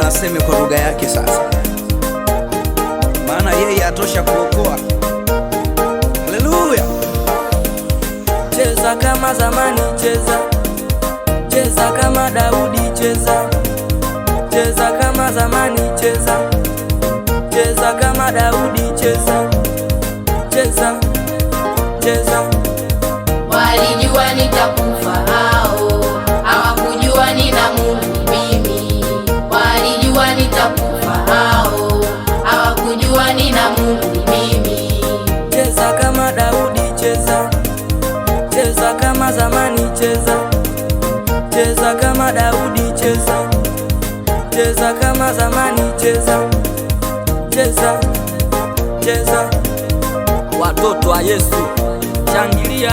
Bwana aseme kwa lugha yake sasa, maana yeye atosha kuokoa. Haleluya! Cheza kama zamani, cheza. Cheza kama Daudi, cheza. Cheza kama zamani, cheza. Cheza kama Daudi, cheza. Cheza, cheza. Walijua nitakufa hao, hawakujua nina Mungu mimi. Walijua nitakufa hao, hawakujua nina Mungu mimi. Cheza kama Daudi, cheza. Cheza kama zamani, cheza. Cheza kama Daudi, cheza. Cheza kama zamani, cheza. Cheza, cheza. Watoto wa Yesu, shangilia.